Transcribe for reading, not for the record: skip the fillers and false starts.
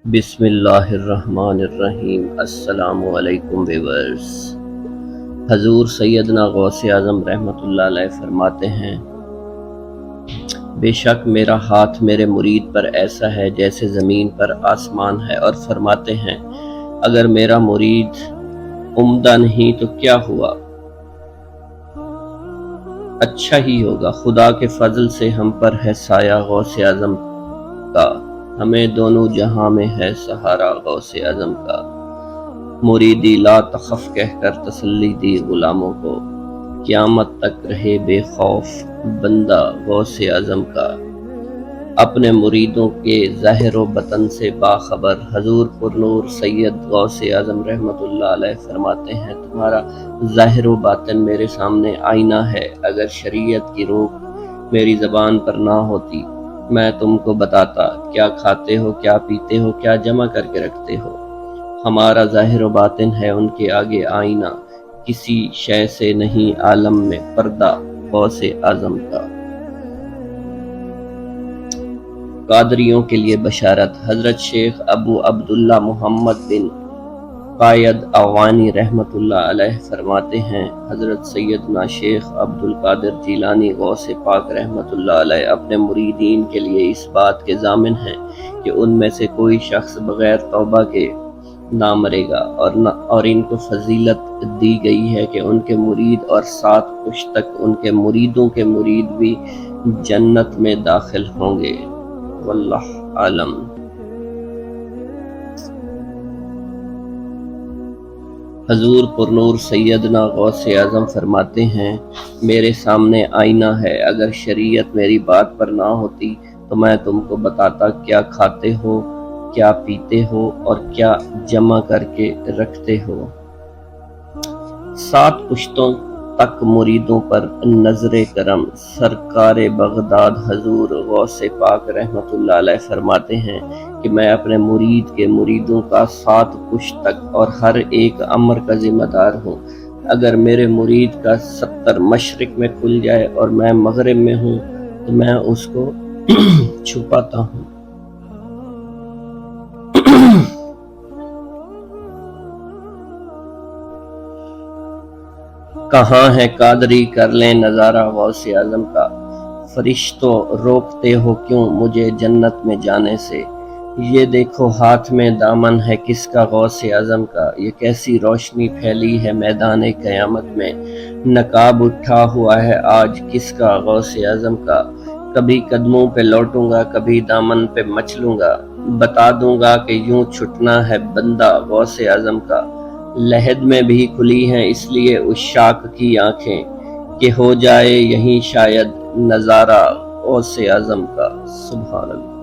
بسم اللہ الرحمن الرحیم۔ السلام علیکم ویورز۔ حضور سیدنا غوث اعظم رحمۃ اللہ علیہ فرماتے ہیں، بے شک میرا ہاتھ میرے مرید پر ایسا ہے جیسے زمین پر آسمان ہے، اور فرماتے ہیں اگر میرا مرید عمدہ نہیں تو کیا ہوا، اچھا ہی ہوگا۔ خدا کے فضل سے ہم پر ہے سایہ غوث اعظم کا، ہمیں دونوں جہاں میں ہے سہارا غوث اعظم کا۔ مریدی لا تخف کہہ کر تسلی دی غلاموں کو، قیامت تک رہے بے خوف بندہ غوث اعظم کا۔ اپنے مریدوں کے ظاہر و باطن سے باخبر حضور پرنور سید غوث اعظم رحمۃ اللہ علیہ فرماتے ہیں، تمہارا ظاہر و باطن میرے سامنے آئینہ ہے۔ اگر شریعت کی روک میری زبان پر نہ ہوتی، میں تم کو بتاتا کیا کھاتے ہو، کیا پیتے ہو، کیا جمع کر کے رکھتے ہو۔ ہمارا ظاہر و باطن ہے ان کے آگے آئینہ، کسی شے سے نہیں عالم میں پردہ غوث اعظم کا۔ قادریوں کے لیے بشارت۔ حضرت شیخ ابو عبداللہ محمد بن قائد اعوانی رحمۃ اللہ علیہ فرماتے ہیں، حضرت سیدنا شیخ عبد القادر جیلانی غوث پاک رحمۃ اللہ علیہ اپنے مریدین کے لیے اس بات کے ضامن ہیں کہ ان میں سے کوئی شخص بغیر توبہ کے نہ مرے گا، اور ان کو فضیلت دی گئی ہے کہ ان کے مرید اور 7 پشت تک ان کے مریدوں کے مرید بھی جنت میں داخل ہوں گے۔ واللہ عالم۔ حضور پرنور سیدنا غوث اعظم فرماتے ہیں، میرے سامنے آئینہ ہے، اگر شریعت میری بات پر نہ ہوتی تو میں تم کو بتاتا کیا کھاتے ہو، کیا پیتے ہو، اور کیا جمع کر کے رکھتے ہو۔ 7 پشتوں تک مریدوں پر نظر کرم۔ سرکار بغداد حضور غوث پاک رحمۃ اللہ علیہ فرماتے ہیں کہ میں اپنے مرید کے مریدوں کا 7 پشت تک اور ہر ایک امر کا ذمہ دار ہوں۔ اگر میرے مرید کا 70 مشرق میں کھل جائے اور میں مغرب میں ہوں تو میں اس کو چھپاتا ہوں۔ کہاں ہے قادری کر لیں نظارہ غوث اعظم کا، فرشتوں روکتے ہو کیوں مجھے جنت میں جانے سے۔ یہ دیکھو ہاتھ میں دامن ہے کس کا غوث اعظم کا، یہ کیسی روشنی پھیلی ہے میدان قیامت میں۔ نقاب اٹھا ہوا ہے آج کس کا غوث اعظم کا، کبھی قدموں پہ لوٹوں گا کبھی دامن پہ مچلوں گا، بتا دوں گا کہ یوں چھٹنا ہے بندہ غوث اعظم کا۔ لحد میں بھی کھلی ہیں اس لیے عشاق کی آنکھیں کہ ہو جائے یہیں شاید نظارہ غوث اعظم کا۔ سبحان اللہ۔